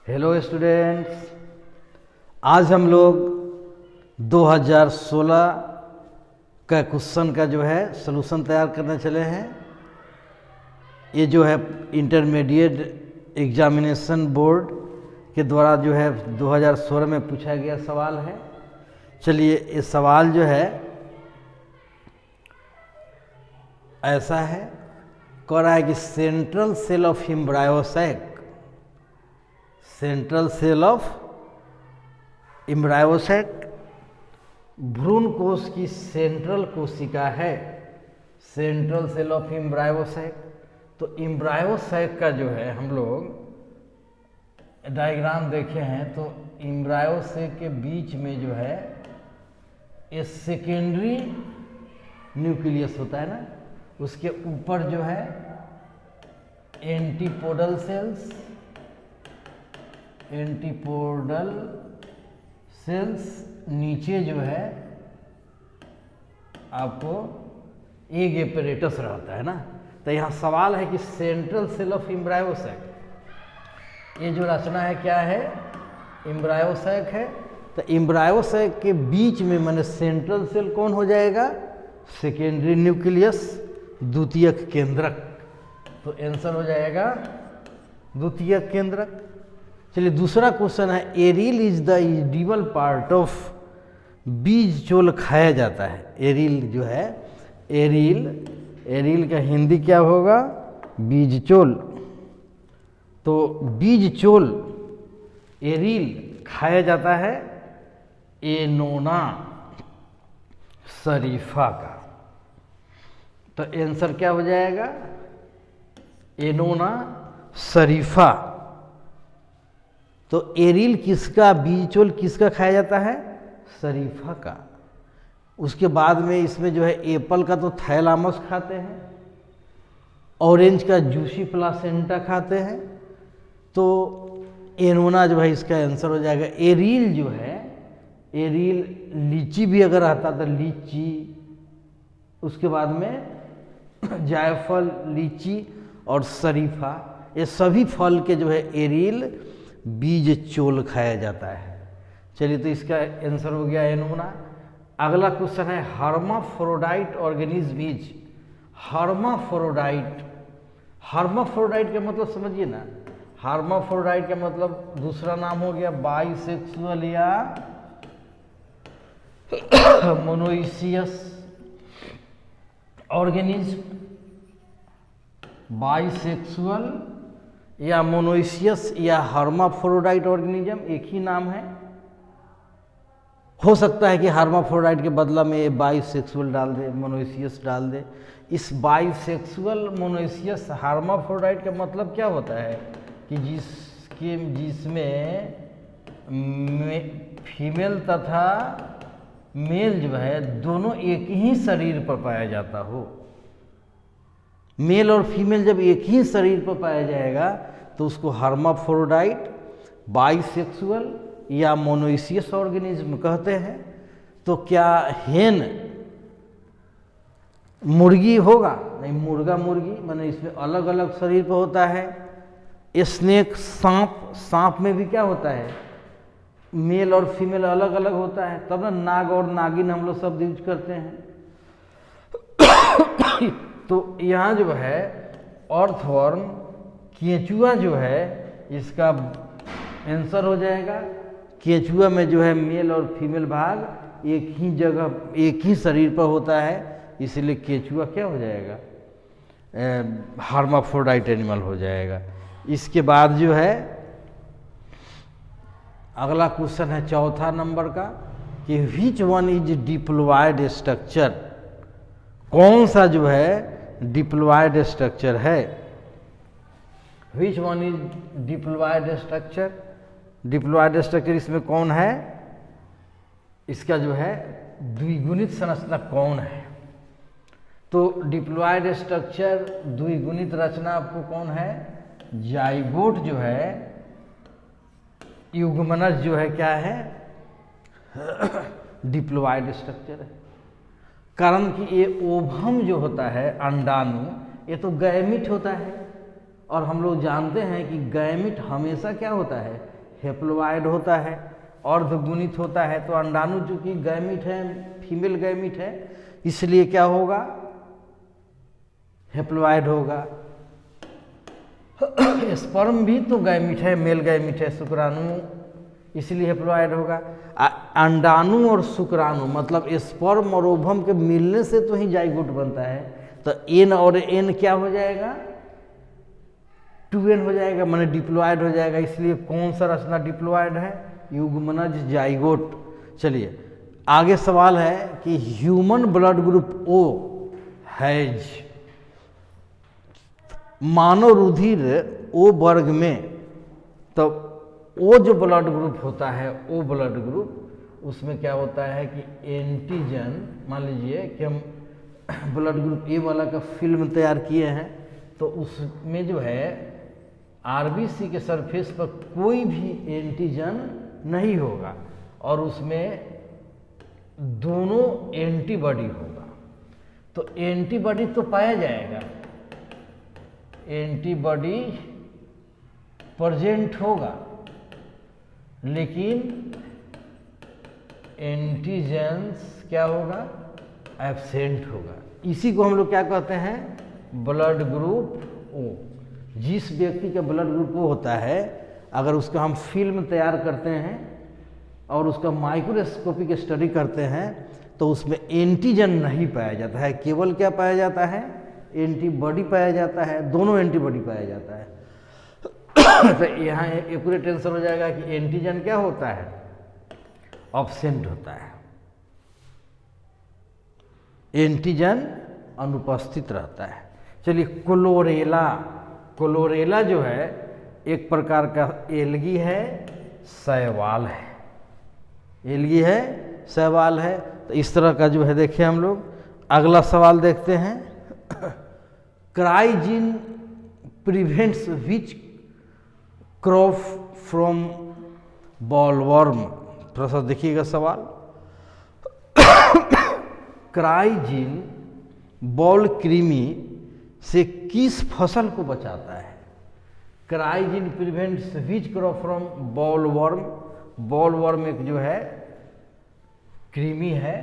Hello students, आज हम लोग 2016 का क्वेश्चन का जो है सलूशन तैयार करने चले हैं। ये जो है इंटरमीडिएट एग्जामिनेशन बोर्ड के द्वारा जो है 2016 में पूछा गया सवाल है। चलिए, ये सवाल जो है ऐसा है, कह रहा है कि सेंट्रल सेल ऑफ एम्ब्रायोसैक भ्रूण कोश की सेंट्रल कोशिका है। सेंट्रल सेल ऑफ एम्ब्रायोसैक, तो एम्ब्रायोसैक का जो है हम लोग डायग्राम देखे हैं, तो एम्ब्रायोसैक के बीच में जो है ये सेकेंडरी न्यूक्लियस होता है ना, उसके ऊपर जो है एंटीपोडल सेल्स, नीचे जो है आपको एग एपरेटस रहता है ना। तो यहाँ सवाल है कि सेंट्रल सेल ऑफ एम्ब्रायोसैक, ये जो रचना है क्या है, एम्ब्रायोसैक है। तो एम्ब्रायोसैक के बीच में माने सेंट्रल सेल कौन हो जाएगा, सेकेंडरी न्यूक्लियस, द्वितीयक केंद्रक। तो आंसर हो जाएगा द्वितीयक केंद्रक। चलिए, दूसरा क्वेश्चन है, aryl is the edible part of, बीज चोल खाया जाता है। एरिल जो है, एरिल का हिंदी क्या होगा, बीज चोल। तो बीज चोल एरिल खाया जाता है एनोना शरीफा का। तो आंसर क्या हो जाएगा, एनोना शरीफा। तो एरिल किसका, बीजचोल किसका खाया जाता है, शरीफा का। उसके बाद में इसमें जो है एप्पल का तो थैलामस खाते हैं, ऑरेंज का जूसी प्लासेंटा खाते हैं। तो एनोना जो है इसका आंसर हो जाएगा। एरिल जो है, एरिल लीची भी अगर आता तो लीची, उसके बाद में जायफल, लीची और शरीफा, ये सभी फल के जो है एरिल बीज चोल खाया जाता है। चलिए, तो इसका आंसर हो गया एनोना। अगला क्वेश्चन है, हर्माफ्रोडाइट ऑर्गेनिज्म इज, हर्माफ्रोडाइट का मतलब समझिए ना, हर्माफ्रोडाइट का मतलब दूसरा नाम हो गया बाइसेक्सुअल या मोनोइसियस ऑर्गेनिज्म। बाइसेक्सुअल या मोनोइसियस या हर्माफ्रोडाइट ऑर्गेनिज्म एक ही नाम है। हो सकता है कि हर्माफ्रोडाइट के बदला में ये बाइसेक्सुअल डाल दे, मोनोइसियस डाल दे। इस बाइसेक्सुअल, मोनोइसियस, हर्माफ्रोडाइट का मतलब क्या होता है कि जिसमें फीमेल तथा मेल जो है दोनों एक ही शरीर पर पाया जाता हो। मेल और फीमेल जब एक ही शरीर पर पाया जाएगा तो उसको हर्माफ्रोडाइट, बाइसेक्सुअल या मोनोइसियस ऑर्गेनिज्म कहते हैं। तो क्या हेन मुर्गी होगा, नहीं, मुर्गा मुर्गी, माने इसमें अलग अलग शरीर पर होता है। स्नेक, सांप में भी क्या होता है, मेल और फीमेल अलग अलग होता है। तब ना नाग और नागिन हम लोग शब्द यूज करते हैं। तो यहाँ जो है अर्थवर्म, केंचुआ जो है, इसका आंसर हो जाएगा। केंचुआ में जो है मेल और फीमेल भाग एक ही जगह, एक ही शरीर पर होता है, इसलिए केंचुआ क्या हो जाएगा, हर्माफ्रोडाइट एनिमल हो जाएगा। इसके बाद जो है अगला क्वेश्चन है चौथा नंबर का, कि which one is diploid structure, कौन सा जो है डिप्लॉयड स्ट्रक्चर है। Which one is diploid structure, diploid structure इसमें कौन है, इसका जो है द्विगुणित संरचना कौन है। तो डिप्लॉयड स्ट्रक्चर द्विगुणित रचना आपको कौन है, जाइगोट जो है, युग्मनज जो है क्या है, डिप्लॉयड स्ट्रक्चर है। कारण कि ये ओवम जो होता है, अंडाणु, ये तो गैमिट होता है। और हम लोग जानते हैं कि गैमिट हमेशा क्या होता है, हेप्लोइड होता है, अर्धगुणित होता है। तो अंडाणु चूंकि गैमीट है, फीमेल गैमीट है, इसलिए क्या होगा, हेप्लोइड होगा। स्पर्म भी तो गैमीट है, मेल गैमीट है, शुक्राणु, इसलिए हेप्लोइड होगा। अंडाणु और शुक्राणु मतलब स्पर्म और ओवम के मिलने से तो ही जाइगोट बनता है। तो एन और एन क्या हो जाएगा, 2n हो जाएगा, माने डिप्लॉयड हो जाएगा। इसलिए कौन सा रचना डिप्लॉयड है, युग्मनज जाइगोट। चलिए आगे सवाल है कि human blood group O has, मानव रुधिर ओ वर्ग में, तो ओ जो ब्लड ग्रुप होता है, ओ ब्लड ग्रुप, उसमें क्या होता है कि एंटीजन, मान लीजिए कि हम ब्लड ग्रुप ए वाला का फिल्म तैयार किए हैं, तो उसमें जो है आरबीसी के सरफेस पर कोई भी एंटीजन नहीं होगा और उसमें दोनों एंटीबॉडी होगा। तो एंटीबॉडी तो पाया जाएगा, एंटीबॉडी प्रेजेंट होगा, लेकिन एंटीजेंस क्या होगा, एब्सेंट होगा। इसी को हम लोग क्या कहते हैं, ब्लड ग्रुप ओ। जिस व्यक्ति का ब्लड ग्रुप ओ होता है, अगर उसका हम फिल्म तैयार करते हैं और उसका माइक्रोस्कोपिक स्टडी करते हैं, तो उसमें एंटीजन नहीं पाया जाता है, केवल क्या पाया जाता है, एंटीबॉडी पाया जाता है, दोनों एंटीबॉडी पाया जाता है। तो यहाँ एक्यूरेट आंसर हो जाएगा कि एंटीजन क्या होता है, एब्सेंट होता है, एंटीजन अनुपस्थित रहता है। चलिए क्लोरेला, क्लोरेला जो है एक प्रकार का एल्गी है, शैवाल है, एल्गी है, शैवाल है। तो इस तरह का जो है देखिए हम लोग अगला सवाल देखते हैं। क्राइजिन prevents which crop from bollworm, थोड़ा सा देखिएगा सवाल। क्राइजिन बॉल कृमि से किस फसल को बचाता है, क्राइजिन prevents which crop from bollworm, bollworm एक जो है कृमि है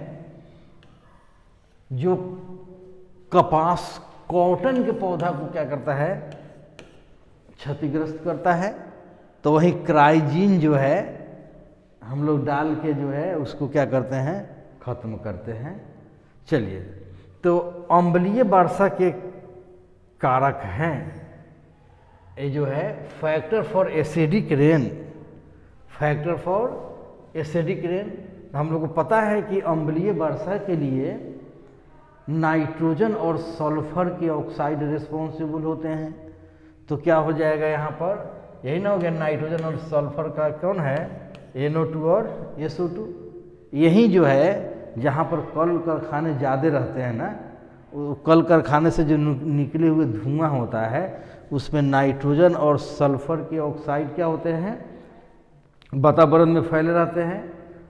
जो कपास, कॉटन के पौधा को क्या करता है, क्षतिग्रस्त करता है। तो वही क्राइजिन जो है हम लोग डाल के जो है उसको क्या करते हैं, खत्म करते हैं। चलिए, तो अम्लीय वर्षा के कारक हैं, ये जो है factor for acidic rain, factor for acidic rain. हम लोग को पता है कि अम्लीय वर्षा के लिए नाइट्रोजन और सल्फर के ऑक्साइड रिस्पॉन्सिबल होते हैं। तो क्या हो जाएगा यहाँ पर, यही ना हो गया, नाइट्रोजन और सल्फर का कौन है, NO2 और SO2। यही जो है जहाँ पर कल कारखाने ज़्यादा रहते हैं ना, कल कारखाने से जो निकले हुए धुआं होता है उसमें नाइट्रोजन और सल्फर के ऑक्साइड क्या होते हैं, वातावरण में फैले रहते हैं।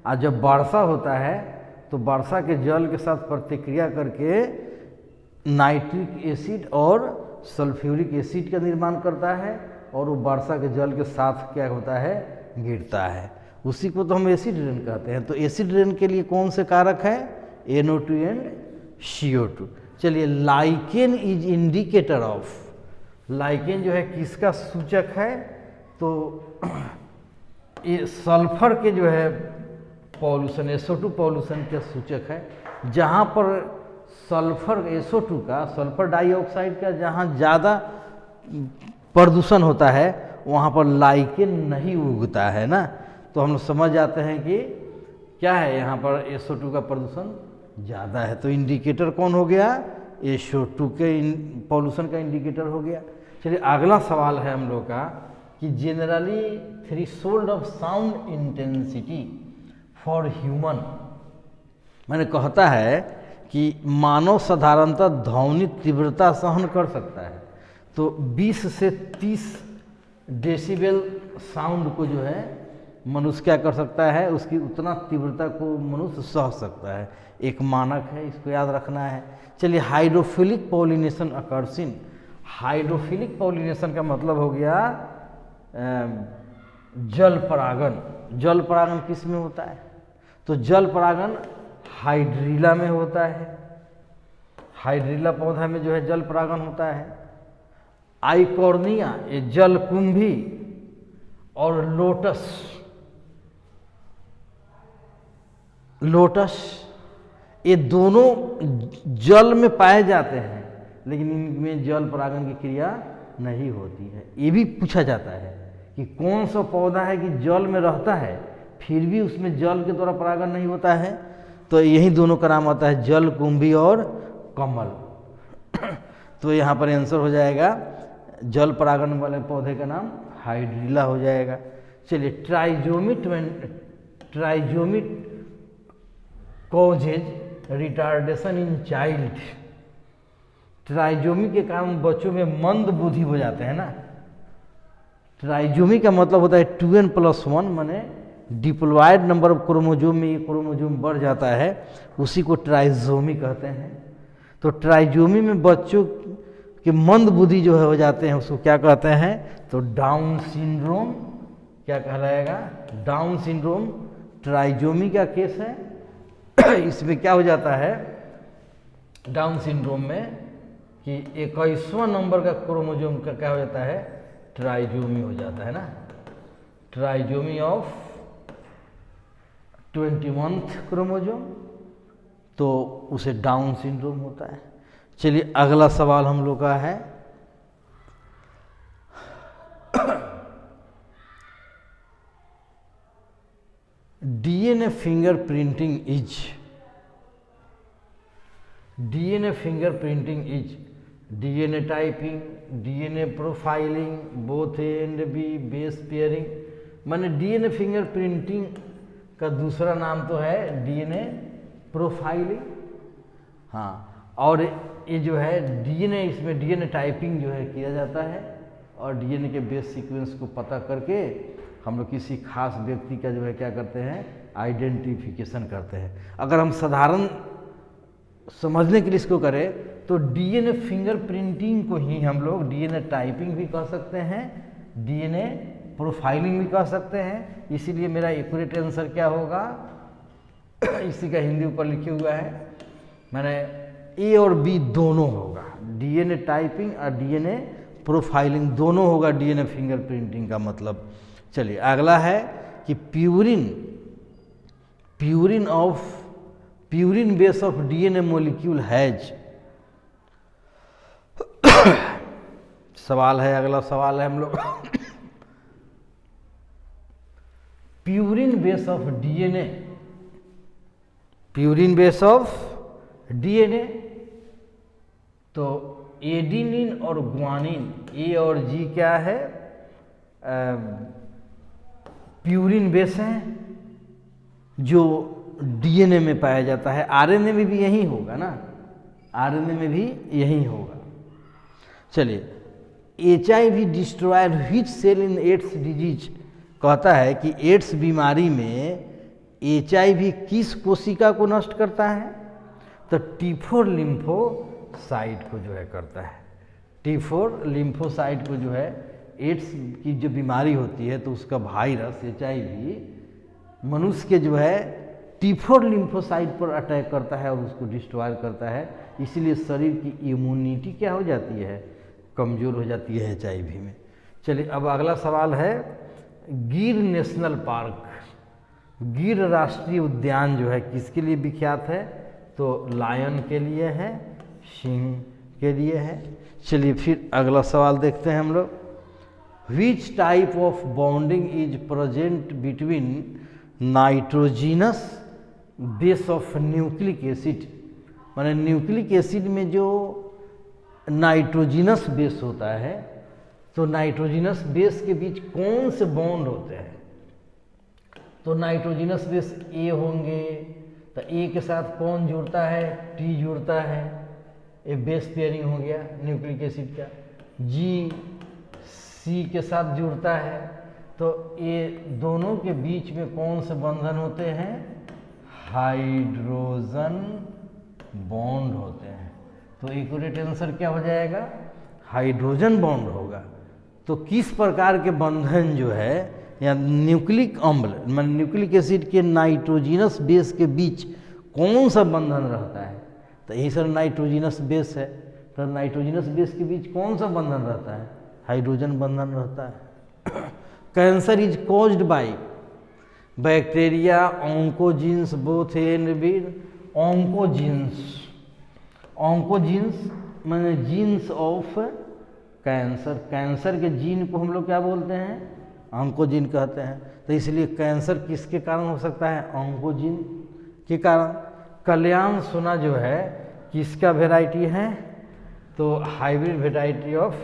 और जब वर्षा होता है तो वर्षा के जल के साथ प्रतिक्रिया करके नाइट्रिक एसिड और सल्फ्यूरिक एसिड का निर्माण करता है और वो वर्षा के जल के साथ क्या होता है, गिरता है। उसी को तो हम एसिड रेन कहते हैं। तो एसिड रेन के लिए कौन से कारक है, NO2 एंड CO2। चलिए, lichen is indicator of, lichen जो है किसका सूचक है, तो ये सल्फर के जो है पॉल्यूशन, SO2 पॉल्यूशन के सूचक है। जहाँ पर सल्फर SO2 का, सल्फर डाइऑक्साइड का जहाँ ज़्यादा प्रदूषण होता है वहाँ पर लाइकेन नहीं उगता है ना। तो हम समझ जाते हैं कि क्या है, यहाँ पर SO2 का प्रदूषण ज़्यादा है। तो इंडिकेटर कौन हो गया, SO2 के पॉल्यूशन का इंडिकेटर हो गया। चलिए अगला सवाल है हम लोग का कि generally threshold of sound intensity for human, मैंने कहता है कि मानव साधारणतः ध्वनि तीव्रता सहन कर सकता है। तो 20 से 30 डेसिबल साउंड को जो है मनुष्य क्या कर सकता है, उसकी उतना तीव्रता को मनुष्य सह सकता है, एक मानक है, इसको याद रखना है। चलिए, hydrophilic pollination occurs in, hydrophilic pollination का मतलब हो गया जल परागन, जल परागन किस में होता है? तो जल परागन हाइड्रीला में होता है, हाइड्रीला पौधा में जो है जल परागन होता है। आइकॉर्निया ये जलकुंभी और लोटस, लोटस ये दोनों जल में पाए जाते हैं, लेकिन इनमें जल परागन की क्रिया नहीं होती है। ये भी पूछा जाता है कि कौन सा पौधा है कि जल में रहता है फिर भी उसमें जल के द्वारा परागन नहीं होता है, तो यही दोनों का नाम आता है जलकुंभी और कमल। तो यहाँ पर आंसर हो जाएगा जल परागन वाले पौधे का नाम हाइड्रीला हो जाएगा। चलिए trisomy causes retardation in child. Trisomy के कारण बच्चों में मंद बुद्धि हो जाते हैं ना। ट्राइजोमी का मतलब होता है 2n+1, माने डिप्लॉयड नंबर ऑफ क्रोमोजोम में ये क्रोमोजोम बढ़ जाता है, उसी को ट्राइजोमी कहते हैं। तो ट्राइजोमी में बच्चों के मंद बुद्धि जो है हो जाते हैं, उसको क्या कहते हैं? तो डाउन सिंड्रोम। क्या कहलाएगा? डाउन सिंड्रोम ट्राइजोमी का केस है। इसमें क्या हो जाता है डाउन सिंड्रोम में कि 21वां नंबर का क्रोमोजोम का क्या हो जाता है? ट्राइजोमी हो जाता है ना। ट्राइजोमी ऑफ 21th क्रोमोजोम, तो उसे डाउन सिंड्रोम होता है। चलिए अगला सवाल हम लोग का है DNA fingerprinting is, DNA fingerprinting is DNA typing, DNA profiling, both A and B, base pairing. माने डीएनए फिंगरप्रिंटिंग का दूसरा नाम तो है डीएनए प्रोफाइलिंग। हाँ, और ये जो है डीएनए, इसमें डीएनए टाइपिंग जो है किया जाता है और डीएनए के बेस सीक्वेंस को पता करके हम लोग किसी खास व्यक्ति का जो है क्या करते हैं? आइडेंटिफिकेशन करते हैं। अगर हम साधारण समझने के लिए इसको करें तो डीएनए फिंगरप्रिंटिंग को ही हम लोग डीएनए टाइपिंग भी कह सकते हैं, डीएनए प्रोफाइलिंग भी कह सकते हैं। इसीलिए मेरा एक्यूरेट आंसर क्या होगा? इसी का हिंदी ऊपर लिखे हुआ है, मैंने ए और बी दोनों होगा, डीएनए टाइपिंग और डीएनए प्रोफाइलिंग दोनों होगा डीएनए फिंगरप्रिंटिंग का मतलब। चलिए अगला है कि purine base of DNA molecule has. सवाल है, अगला सवाल है हम लोग purine base of DNA, purine base of DNA, तो एडिनिन और ग्वानिन, ए और जी क्या है? प्यूरिन बेस है जो डीएनए में पाया जाता है। आरएनए में भी यही होगा ना, आरएनए में भी यही होगा। चलिए HIV destroyer which cell in AIDS disease, कहता है कि एड्स बीमारी में HIV किस कोशिका को नष्ट करता है? तो T4 लिम्फोसाइट को जो है करता है। T4 लिम्फोसाइट को जो है एड्स की जो बीमारी होती है तो उसका वायरस HIV मनुष्य के जो है T4 लिम्फोसाइट पर अटैक करता है और उसको डिस्ट्रॉय करता है। इसीलिए शरीर की इम्यूनिटी क्या हो जाती है? कमज़ोर हो जाती है HIV में। चलिए अब अगला सवाल है गिर नेशनल पार्क, गिर राष्ट्रीय उद्यान जो है किसके लिए विख्यात है? तो लायन के लिए है, सिंह के लिए है। चलिए फिर अगला सवाल देखते हैं हम लोग। Which type of bonding is present between nitrogenous base of nucleic acid, माने न्यूक्लिक एसिड में जो नाइट्रोजिनस बेस होता है तो नाइट्रोजिनस बेस के बीच कौन से बॉन्ड होते हैं? तो नाइट्रोजिनस बेस ए होंगे, तो ए के साथ कौन जुड़ता है? टी जुड़ता है, ये बेस पेयरिंग हो गया न्यूक्लिक एसिड का। जी सी के साथ जुड़ता है, तो ये दोनों के बीच में कौन से बंधन होते हैं? हाइड्रोजन बॉन्ड होते हैं। तो एक्यूरेट आंसर क्या हो जाएगा? हाइड्रोजन बॉन्ड होगा। तो किस प्रकार के बंधन जो है या न्यूक्लिक अम्ल मान न्यूक्लिक एसिड के नाइट्रोजिनस बेस के बीच कौन सा बंधन रहता है? तो यही सर नाइट्रोजिनस बेस है। तो नाइट्रोजिनस बेस के बीच कौन सा बंधन रहता है? हाइड्रोजन बंधन रहता है। Cancer is caused by bacteria, oncogenes, both A and B. Oncogenes माने जीन्स ऑफ कैंसर। कैंसर के जीन को हम लोग क्या बोलते हैं? ऑन्कोजीन कहते हैं। तो इसलिए कैंसर किसके कारण हो सकता है? ऑन्कोजीन के कारण। कल्याण सोना जो है किसका वेराइटी है? तो हाइब्रिड वेराइटी ऑफ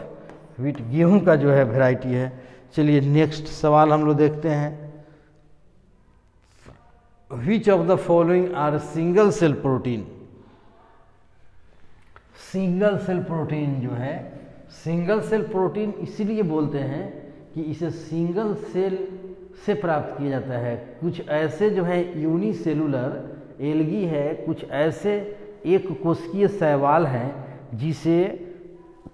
व्हीट, गेहूं का जो है वेराइटी है। चलिए नेक्स्ट सवाल हम लोग देखते हैं। Which of the following are single cell protein? Single cell protein जो है, सिंगल सेल प्रोटीन इसलिए बोलते हैं कि इसे सिंगल सेल से प्राप्त किया जाता है। कुछ ऐसे जो है यूनिसेलुलर एल्गी है, कुछ ऐसे एक कोशिकीय शैवाल हैं जिसे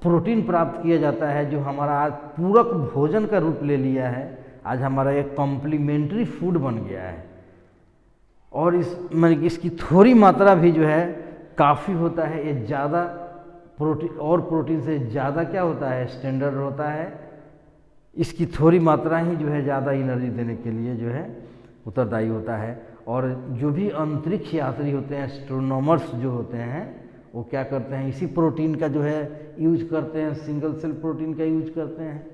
प्रोटीन प्राप्त किया जाता है, जो हमारा आज पूरक भोजन का रूप ले लिया है। आज हमारा एक कॉम्प्लीमेंट्री फूड बन गया है। और इसकी थोड़ी मात्रा भी जो है काफ़ी होता है। ये ज़्यादा प्रोटीन और प्रोटीन से ज़्यादा क्या होता है? स्टैंडर्ड होता है। इसकी थोड़ी मात्रा ही जो है ज़्यादा एनर्जी देने के लिए जो है उत्तरदायी होता है। और जो भी अंतरिक्ष यात्री होते हैं, एस्ट्रोनॉमर्स जो होते हैं, वो क्या करते हैं? इसी प्रोटीन का जो है यूज करते हैं, सिंगल सेल प्रोटीन का यूज करते हैं।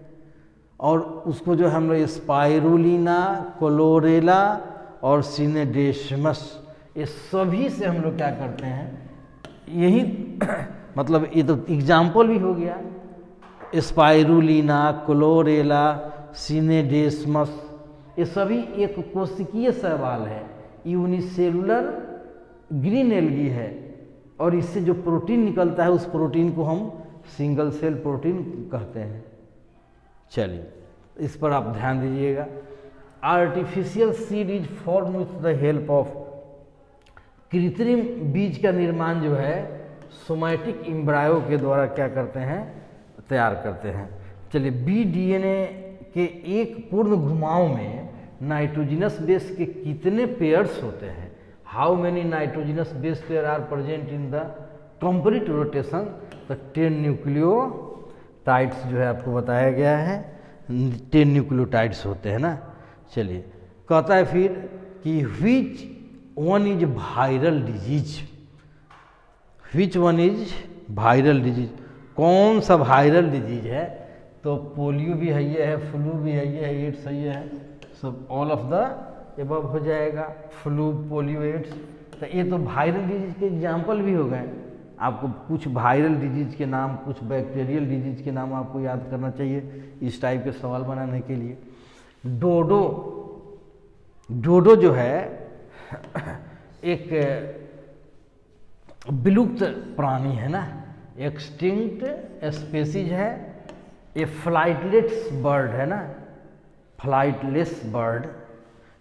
और उसको जो हम लोग स्पाइरुलिना, क्लोरेला और सिनेडेस्मस, ये सभी से हम लोग क्या करते हैं? यही मतलब ये तो एग्जाम्पल भी हो गया। स्पाइरुलिना, क्लोरेला, सिनेडेस्मस, ये सभी एक कोशिकीय शैवाल है, यूनिसेलुलर ग्रीन एल्गी है। और इससे जो प्रोटीन निकलता है उस प्रोटीन को हम सिंगल सेल प्रोटीन कहते हैं। चलिए इस पर आप ध्यान दीजिएगा। Artificial seed is form with the help of, कृत्रिम बीज का निर्माण जो है सोमैटिक एम्ब्रायो के द्वारा क्या करते हैं? तैयार करते हैं। चलिए बी डीएनए के एक पूर्ण घुमाव में नाइट्रोजिनस बेस के कितने पेयर्स होते हैं? How many nitrogenous base pair are present in the complete rotation? तो 10 न्यूक्लियोटाइड्स जो है आपको बताया गया है, 10 न्यूक्लियोटाइड्स होते हैं ना। चलिए कहता है फिर कि which one is viral disease? Which one is viral disease? कौन सा वायरल डिजीज है? तो पोलियो भी है, ये है, फ्लू भी है, ये है, एड्स है, ये है, सब ऑल ऑफ द एबव हो जाएगा। फ्लू, पोलियो, एड्स, तो ये तो वायरल डिजीज के एग्जाम्पल भी हो गए। आपको कुछ वायरल डिजीज के नाम, कुछ बैक्टीरियल डिजीज के नाम आपको याद करना चाहिए इस टाइप के सवाल बनाने के लिए। डोडो, डोडो जो है एक विलुप्त प्राणी है ना, एक्सटिंक्ट स्पेसीज है। ये फ्लाइटलेस बर्ड है ना, फ्लाइटलेस बर्ड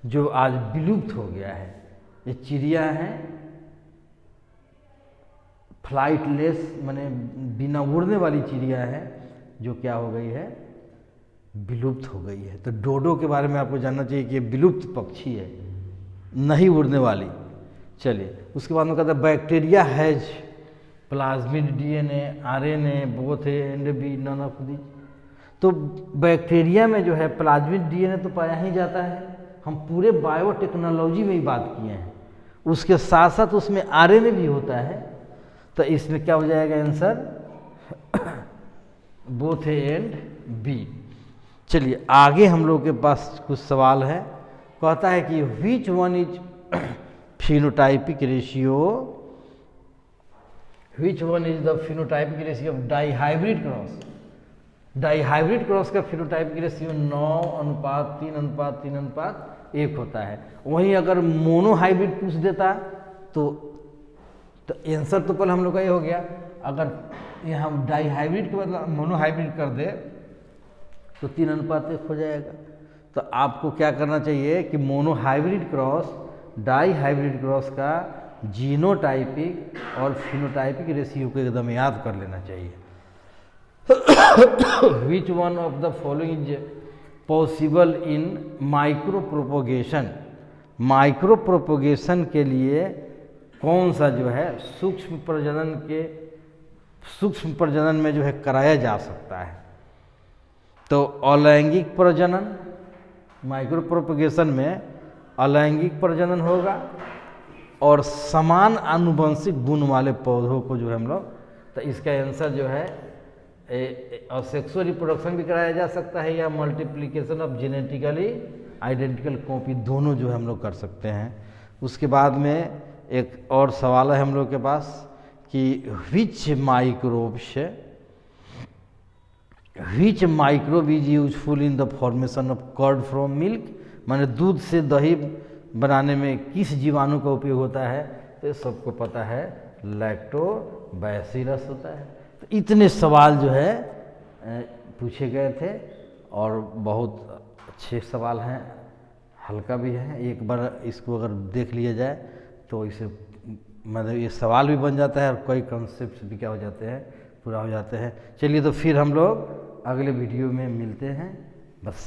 जो आज विलुप्त हो गया है। ये चिड़िया है, फ्लाइटलेस माने बिना उड़ने वाली चिड़िया है, जो क्या हो गई है? विलुप्त हो गई है। तो डोडो के बारे में आपको जानना चाहिए कि ये विलुप्त पक्षी है, नहीं उड़ने वाली। चलिए उसके बाद में कहता है bacteria has plasmid DNA, RNA, both A and B, none of these. तो बैक्टीरिया में जो है प्लाज्मिड डीएनए तो पाया ही जाता है, हम पूरे बायोटेक्नोलॉजी में ही बात किए हैं। उसके साथ साथ उसमें आरएनए भी होता है। तो इसमें क्या हो जाएगा answer? Both A and B. चलिए आगे हम लोग के पास कुछ सवाल है। कहता है कि which one is phenotypic ratio, which one is the phenotypic ratio of dihybrid cross? Dihybrid cross का फिनोटाइपिक रेशियो 9:3:3:1 होता है। वहीं अगर मोनोहाइब्रिड पूछ देता तो आंसर तो पहले हम लोग का ये हो गया। अगर ये हम डाईहाइब्रिड के बदला मोनोहाइब्रिड कर दे तो 3:1 हो जाएगा। तो आपको क्या करना चाहिए कि मोनोहाइब्रिड क्रॉस डाईहाइब्रिड क्रॉस का जीनोटाइपिक और फिनोटाइपिक रेशियो को एकदम याद कर लेना चाहिए। Which one of the following is possible in micro propagation, micro propagation के लिए कौन सा जो है सूक्ष्म प्रजनन में जो है कराया जा सकता है। तो अलैंगिक प्रजनन, माइक्रो प्रोपोगेशन में अलैंगिक प्रजनन होगा और समान आनुवंशिक गुण वाले पौधों को जो है हम लोग, तो इसका आंसर जो है और सेक्सुअल रिप्रोडक्शन भी कराया जा सकता है या multiplication of genetically identical copy, दोनों जो है हम लोग कर सकते हैं। उसके बाद में एक और सवाल है हम लोग के पास कि which microbe is useful in the formation of curd from milk, माने दूध से दही बनाने में किस जीवाणु का उपयोग होता है, तो सबको पता है लैक्टोबैसिलस होता है। तो इतने सवाल जो है पूछे गए थे और बहुत अच्छे सवाल हैं, हल्का भी है। एक बार इसको अगर देख लिया जाए तो इसे मतलब ये सवाल भी बन जाता है और कई कॉन्सेप्ट भी क्या हो जाते हैं, पूरा हो जाते हैं। चलिए तो फिर हम लोग अगले वीडियो में मिलते हैं। बस।